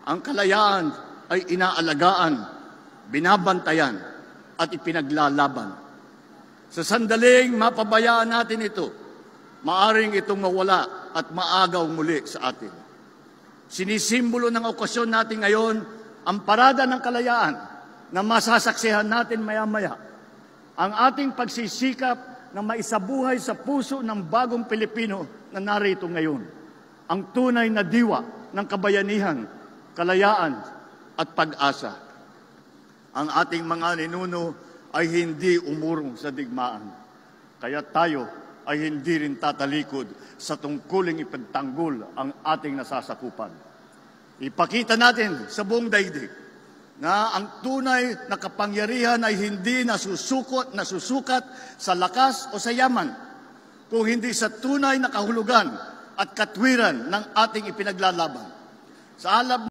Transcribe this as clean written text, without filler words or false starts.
Ang kalayaan ay inaalagaan, binabantayan at ipinaglalaban. Sa sandaling mapabayaan natin ito, maaring itong mawala at maagaw muli sa atin. Sinisimbolo ng okasyon natin ngayon ang parada ng kalayaan na masasaksihan natin maya-maya. Ang ating pagsisikap na maisabuhay sa puso ng bagong Pilipino na narito ngayon. Ang tunay na diwa ng kabayanihan, kalayaan at pag-asa. Ang ating mga ninuno ay hindi umurong sa digmaan. Kaya tayo ay hindi rin tatalikod sa tungkuling ipagtanggol ang ating nasasakupan. Ipakita natin sa buong daigdig na ang tunay na kapangyarihan ay hindi nasusukat sa lakas o sa yaman, kung hindi sa tunay na kahulugan at katwiran ng ating ipinaglalaban. Sa alab